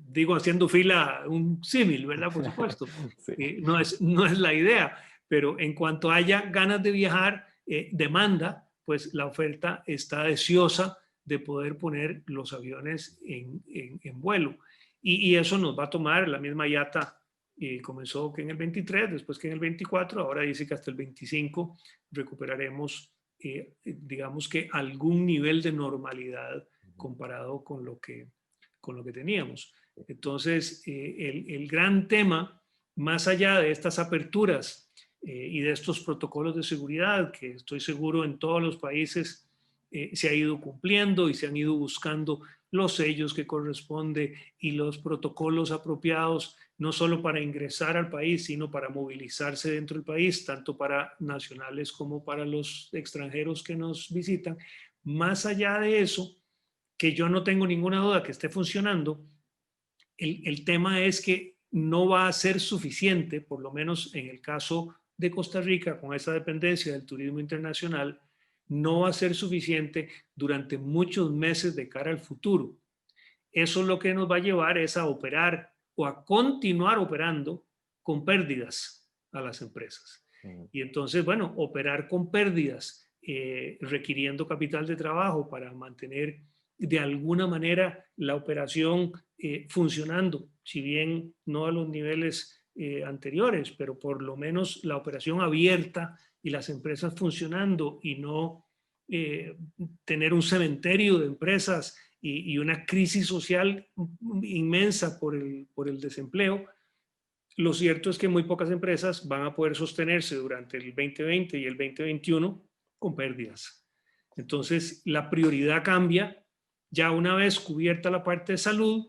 Digo, haciendo fila un símil, ¿verdad? Por supuesto. Sí. No es la idea, pero en cuanto haya ganas de viajar, demanda, pues la oferta está deseosa de poder poner los aviones en vuelo. Y eso nos va a tomar la misma IATA. Comenzó que en el 23, después que en el 24, ahora dice que hasta el 25 recuperaremos, digamos que algún nivel de normalidad comparado con lo que teníamos. Entonces, el gran tema, más allá de estas aperturas y de estos protocolos de seguridad, que estoy seguro en todos los países se ha ido cumpliendo y se han ido buscando los sellos que corresponde y los protocolos apropiados, no solo para ingresar al país, sino para movilizarse dentro del país, tanto para nacionales como para los extranjeros que nos visitan. Más allá de eso, que yo no tengo ninguna duda que esté funcionando, el tema es que no va a ser suficiente, por lo menos en el caso de Costa Rica, con esa dependencia del turismo internacional, no va a ser suficiente durante muchos meses de cara al futuro. Eso lo que nos va a llevar es a operar o a continuar operando con pérdidas a las empresas. Y entonces, bueno, operar con pérdidas, requiriendo capital de trabajo para mantener de alguna manera la operación funcionando, si bien no a los niveles anteriores, pero por lo menos la operación abierta y las empresas funcionando, y no tener un cementerio de empresas y una crisis social inmensa por el desempleo. Lo cierto es que muy pocas empresas van a poder sostenerse durante el 2020 y el 2021 con pérdidas. Entonces, la prioridad cambia. Ya una vez cubierta la parte de salud,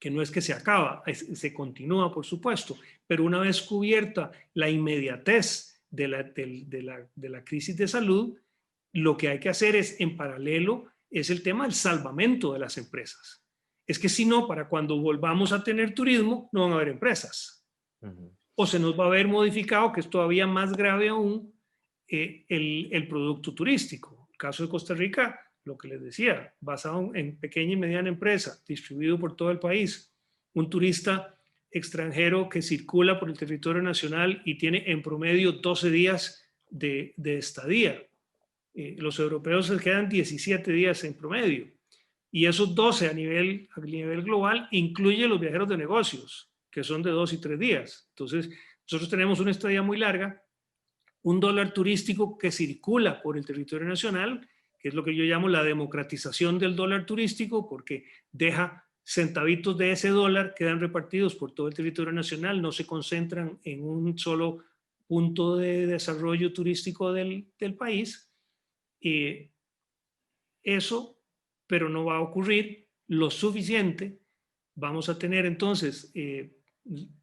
que no es que se acaba, se continúa por supuesto, pero una vez cubierta la inmediatez de la crisis de salud, lo que hay que hacer es, en paralelo, es el tema del salvamento de las empresas. Es que si no, para cuando volvamos a tener turismo, no van a haber empresas. O se nos va a ver modificado, que es todavía más grave aún, el producto turístico. El caso de Costa Rica, lo que les decía, basado en pequeña y mediana empresa, distribuido por todo el país. Un turista extranjero que circula por el territorio nacional y tiene en promedio 12 días de estadía. Los europeos se quedan 17 días en promedio. Y esos 12 a nivel global incluye los viajeros de negocios, que son de 2 y 3 días. Entonces, nosotros tenemos una estadía muy larga, un dólar turístico que circula por el territorio nacional, que es lo que yo llamo la democratización del dólar turístico, porque deja centavitos de ese dólar, quedan repartidos por todo el territorio nacional, no se concentran en un solo punto de desarrollo turístico del país. Eso, pero no va a ocurrir lo suficiente. Vamos a tener entonces,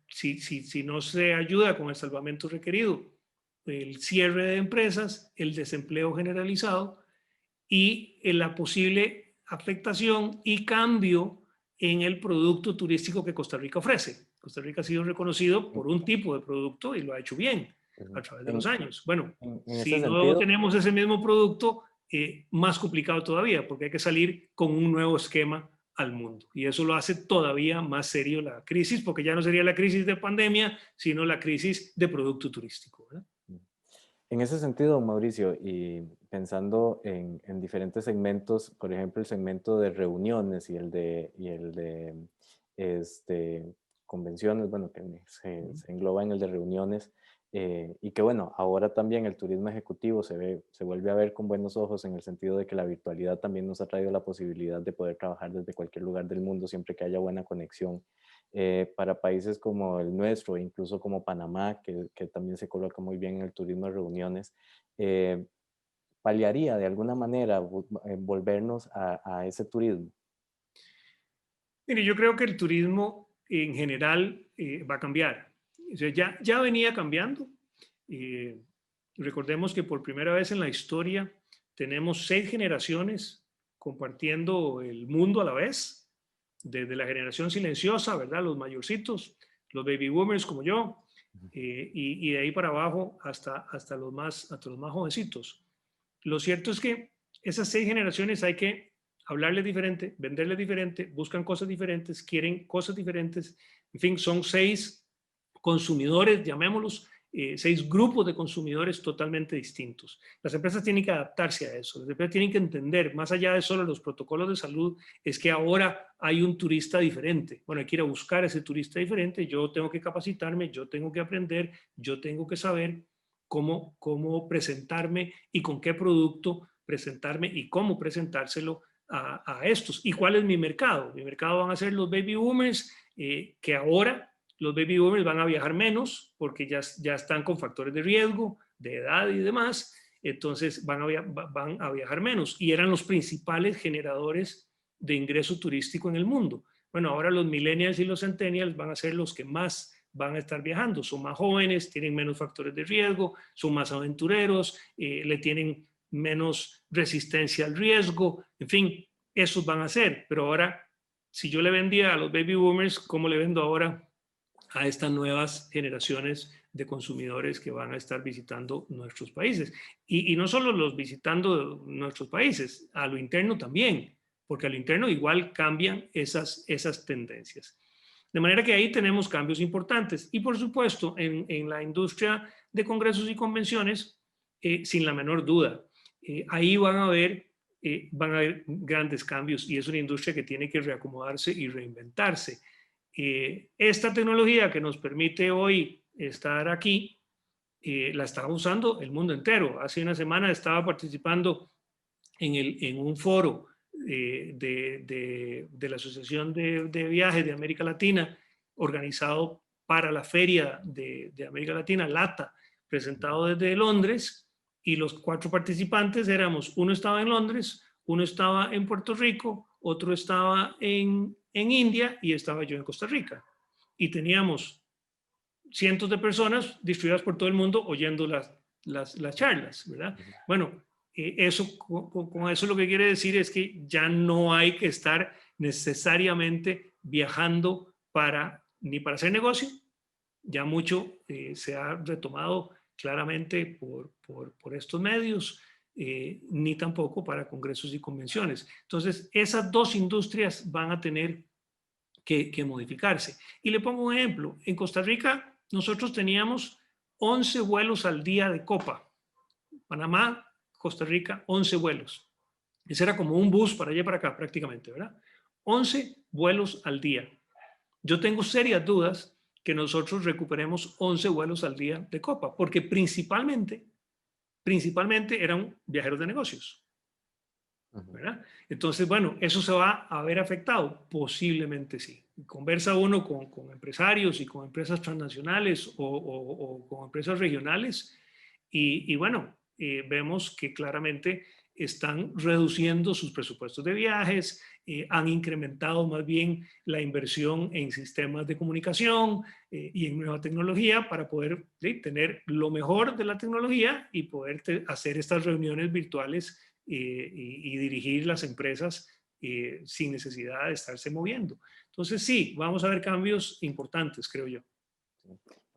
si no se ayuda con el salvamento requerido, el cierre de empresas, el desempleo generalizado y la posible afectación y cambio en el producto turístico que Costa Rica ofrece. Costa Rica ha sido reconocido por un tipo de producto y lo ha hecho bien a través de los años. Bueno, si no tenemos ese mismo producto, más complicado todavía, porque hay que salir con un nuevo esquema al mundo. Y eso lo hace todavía más serio la crisis, porque ya no sería la crisis de pandemia, sino la crisis de producto turístico, ¿verdad? En ese sentido, Mauricio, y pensando en diferentes segmentos, por ejemplo, el segmento de reuniones y el de convenciones, bueno, que se engloba en el de reuniones, y que bueno, ahora también el turismo ejecutivo se vuelve a ver con buenos ojos en el sentido de que la virtualidad también nos ha traído la posibilidad de poder trabajar desde cualquier lugar del mundo siempre que haya buena conexión. Para países como el nuestro, incluso como Panamá, que también se coloca muy bien en el turismo de reuniones, paliaría de alguna manera volvernos a ese turismo. Mire, yo creo que el turismo en general va a cambiar. O sea, ya venía cambiando. Recordemos que por primera vez en la historia tenemos 6 generaciones compartiendo el mundo a la vez, desde la generación silenciosa, ¿verdad? Los mayorcitos, los baby boomers como yo, y de ahí para abajo hasta los más jovencitos. Lo cierto es que esas 6 generaciones hay que hablarles diferente, venderles diferente, buscan cosas diferentes, quieren cosas diferentes. En fin, son 6 consumidores, llamémoslos, 6 grupos de consumidores totalmente distintos. Las empresas tienen que adaptarse a eso, las empresas tienen que entender, más allá de solo los protocolos de salud, es que ahora hay un turista diferente. Bueno, hay que ir a buscar a ese turista diferente, yo tengo que capacitarme, yo tengo que aprender, yo tengo que saber cómo presentarme y con qué producto presentarme y cómo presentárselo a estos. ¿Y cuál es mi mercado? Mi mercado van a ser los baby boomers, que ahora los baby boomers van a viajar menos porque ya están con factores de riesgo, de edad y demás, entonces van a viajar menos y eran los principales generadores de ingreso turístico en el mundo. Bueno, ahora los millennials y los centennials van a ser los que más van a estar viajando, son más jóvenes, tienen menos factores de riesgo, son más aventureros, le tienen menos resistencia al riesgo, en fin, esos van a ser. Pero ahora, si yo le vendía a los baby boomers, ¿cómo le vendo ahora a estas nuevas generaciones de consumidores que van a estar visitando nuestros países? Y no solo los visitando nuestros países, a lo interno también, porque a lo interno igual cambian esas tendencias. De manera que ahí tenemos cambios importantes. Y por supuesto, en la industria de congresos y convenciones, sin la menor duda, ahí van a haber grandes cambios y es una industria que tiene que reacomodarse y reinventarse. Esta tecnología que nos permite hoy estar aquí, la está usando el mundo entero. Hace una semana estaba participando en un foro de la Asociación de Viajes de América Latina, organizado para la Feria de América Latina, LATA, presentado desde Londres, y los 4 participantes éramos, uno estaba en Londres, uno estaba en Puerto Rico, otro estaba en India y estaba yo en Costa Rica. Y teníamos cientos de personas distribuidas por todo el mundo oyendo las charlas, ¿verdad? Bueno, con eso lo que quiere decir es que ya no hay que estar necesariamente viajando ni para hacer negocio, ya mucho se ha retomado claramente por estos medios, ni tampoco para congresos y convenciones. Entonces, esas 2 industrias van a tener que modificarse. Y le pongo un ejemplo. En Costa Rica, nosotros teníamos 11 vuelos al día de Copa. Panamá Costa Rica 11 vuelos. Ese era como un bus para allá y para acá prácticamente, ¿verdad? 11 vuelos al día. Yo tengo serias dudas que nosotros recuperemos 11 vuelos al día de Copa, porque principalmente eran viajeros de negocios, ¿verdad? Entonces, bueno, ¿eso se va a ver afectado? Posiblemente sí. Conversa uno con empresarios y con empresas transnacionales o con empresas regionales y bueno, vemos que claramente están reduciendo sus presupuestos de viajes, han incrementado más bien la inversión en sistemas de comunicación y en nueva tecnología para poder tener lo mejor de la tecnología y poder hacer estas reuniones virtuales y dirigir las empresas sin necesidad de estarse moviendo. Entonces sí, vamos a ver cambios importantes, creo yo.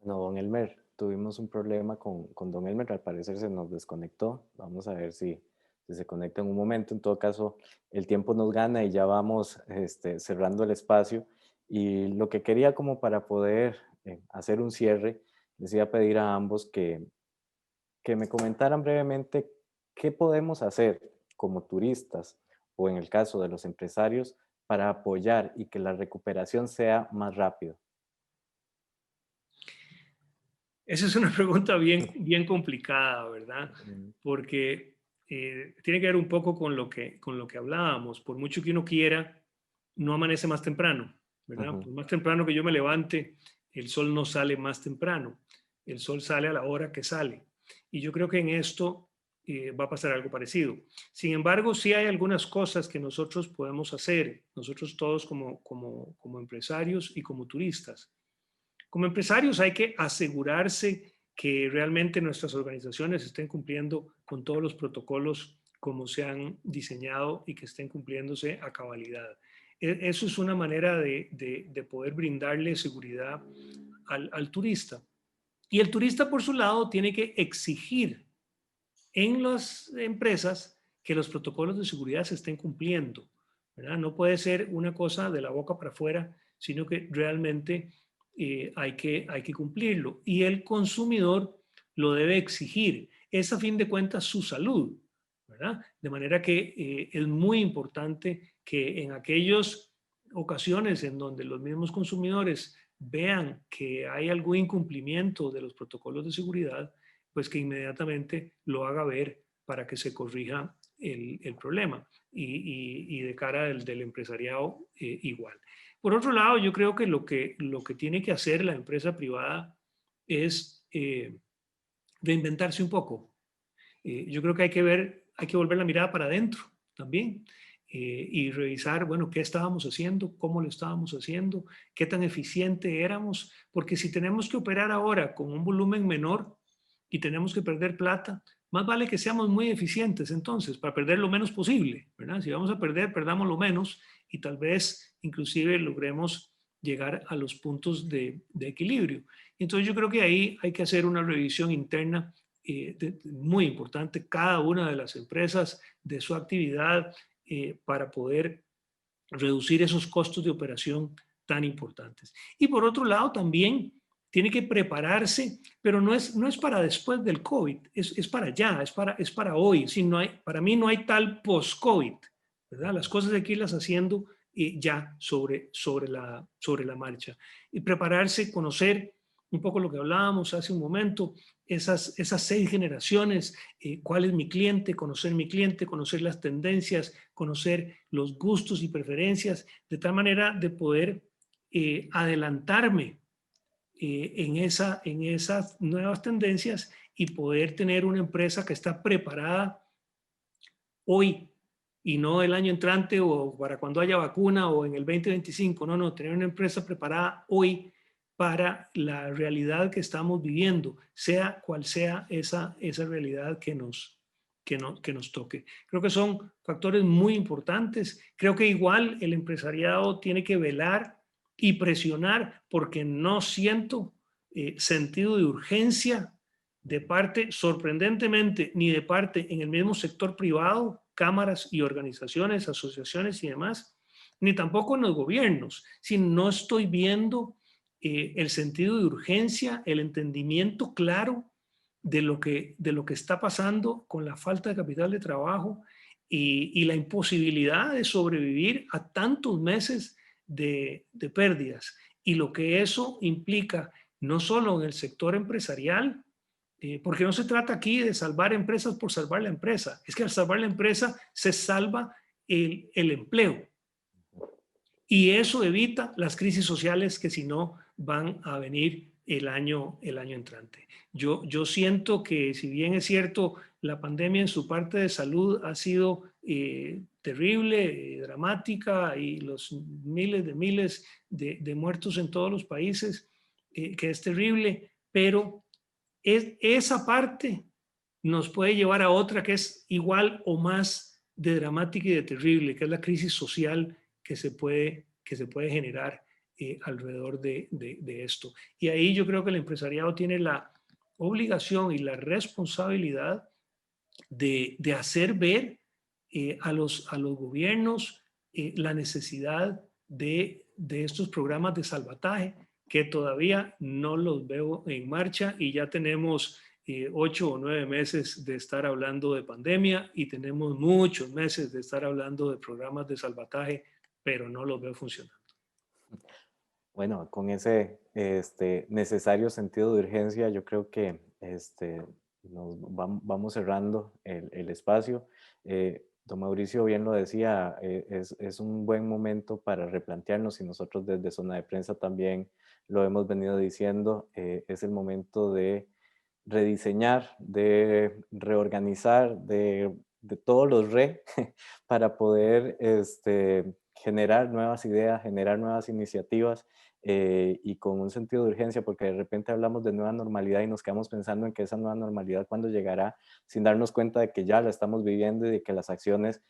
No, don Elmer, tuvimos un problema con don Elmer, al parecer se nos desconectó. Vamos a ver si se conecta en un momento. En todo caso, el tiempo nos gana y ya vamos cerrando el espacio. Y lo que quería como para poder hacer un cierre, les iba a pedir a ambos que me comentaran brevemente qué podemos hacer como turistas o en el caso de los empresarios para apoyar y que la recuperación sea más rápida. Esa es una pregunta bien complicada, ¿verdad? Porque tiene que ver un poco con lo que hablábamos. Por mucho que uno quiera, no amanece más temprano, ¿verdad? Por más temprano que yo me levante, el sol no sale más temprano. El sol sale a la hora que sale. Y yo creo que en esto va a pasar algo parecido. Sin embargo, sí hay algunas cosas que nosotros podemos hacer, nosotros todos como empresarios y como turistas. Como empresarios hay que asegurarse que realmente nuestras organizaciones estén cumpliendo con todos los protocolos como se han diseñado y que estén cumpliéndose a cabalidad. Eso es una manera de poder brindarle seguridad al turista. Y el turista, por su lado, tiene que exigir en las empresas que los protocolos de seguridad se estén cumpliendo, ¿verdad? No puede ser una cosa de la boca para afuera, sino que realmente hay que cumplirlo. Y el consumidor lo debe exigir. Es a fin de cuentas su salud, ¿verdad? De manera que es muy importante que en aquellas ocasiones en donde los mismos consumidores vean que hay algún incumplimiento de los protocolos de seguridad, pues que inmediatamente lo haga ver para que se corrija el problema y de cara del empresariado igual. Por otro lado, yo creo que lo que tiene que hacer la empresa privada es reinventarse un poco. Yo creo que hay que volver la mirada para adentro también y revisar, bueno, qué estábamos haciendo, cómo lo estábamos haciendo, qué tan eficiente éramos, porque si tenemos que operar ahora con un volumen menor y tenemos que perder plata, más vale que seamos muy eficientes entonces, para perder lo menos posible, ¿verdad? Si vamos a perder, perdamos lo menos y tal vez inclusive logremos llegar a los puntos de equilibrio. Entonces yo creo que ahí hay que hacer una revisión interna muy importante, cada una de las empresas, de su actividad, para poder reducir esos costos de operación tan importantes. Y por otro lado también tiene que prepararse, pero no es para después del COVID, es para ya, es para hoy. Si no hay, para mí no hay tal post-COVID, ¿verdad? Las cosas hay que irlas haciendo ya sobre la marcha. Y prepararse, conocer un poco lo que hablábamos hace un momento, esas 6 generaciones, cuál es mi cliente, conocer las tendencias, conocer los gustos y preferencias, de tal manera de poder adelantarme en esas nuevas tendencias y poder tener una empresa que está preparada hoy y no el año entrante o para cuando haya vacuna o en el 2025. No, tener una empresa preparada hoy para la realidad que estamos viviendo, sea cual sea esa realidad que nos toque. Creo que son factores muy importantes. Creo que igual el empresariado tiene que velar y presionar porque no siento sentido de urgencia de parte, sorprendentemente, ni de parte en el mismo sector privado, cámaras y organizaciones, asociaciones y demás, ni tampoco en los gobiernos, si no estoy viendo el sentido de urgencia, el entendimiento claro de lo que está pasando con la falta de capital de trabajo y la imposibilidad de sobrevivir a tantos meses de pérdidas, y lo que eso implica no solo en el sector empresarial, porque no se trata aquí de salvar empresas por salvar la empresa, es que al salvar la empresa se salva el empleo, y eso evita las crisis sociales que si no van a venir el año entrante. Yo siento que, si bien es cierto, la pandemia en su parte de salud ha sido terrible, dramática, y los miles de muertos en todos los países, que es terrible, pero esa parte nos puede llevar a otra que es igual o más de dramática y de terrible, que es la crisis social que se puede generar alrededor de esto. Y ahí yo creo que el empresariado tiene la obligación y la responsabilidad de hacer ver a los gobiernos la necesidad de estos programas de salvataje, que todavía no los veo en marcha, y ya tenemos 8 o 9 meses de estar hablando de pandemia, y tenemos muchos meses de estar hablando de programas de salvataje, pero no los veo funcionando. Bueno, con ese necesario sentido de urgencia, yo creo que vamos cerrando el espacio. Don Mauricio bien lo decía, es un buen momento para replantearnos, y nosotros desde Zona de Prensa también lo hemos venido diciendo. Es el momento de rediseñar, de reorganizar, de todos los para poder generar nuevas ideas, generar nuevas iniciativas, y con un sentido de urgencia, porque de repente hablamos de nueva normalidad y nos quedamos pensando en que esa nueva normalidad cuándo llegará, sin darnos cuenta de que ya la estamos viviendo y de que las acciones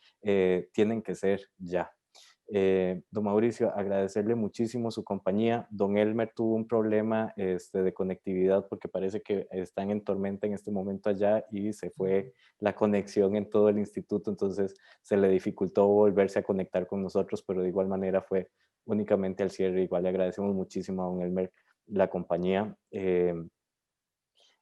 tienen que ser ya. Don Mauricio, agradecerle muchísimo su compañía. Don Elmer tuvo un problema de conectividad, porque parece que están en tormenta en este momento allá y se fue la conexión en todo el instituto, entonces se le dificultó volverse a conectar con nosotros, pero de igual manera fue únicamente al cierre. Igual le agradecemos muchísimo a don Elmer la compañía.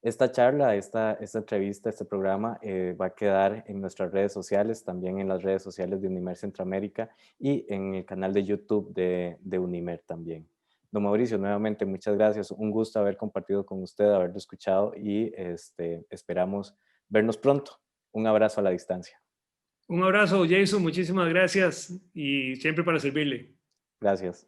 Esta charla, esta entrevista, este programa va a quedar en nuestras redes sociales, también en las redes sociales de Unimer Centroamérica y en el canal de YouTube de Unimer también. Don Mauricio, nuevamente muchas gracias. Un gusto haber compartido con usted, haberlo escuchado, y esperamos vernos pronto. Un abrazo a la distancia. Un abrazo, Jason. Muchísimas gracias, y siempre para servirle. Gracias.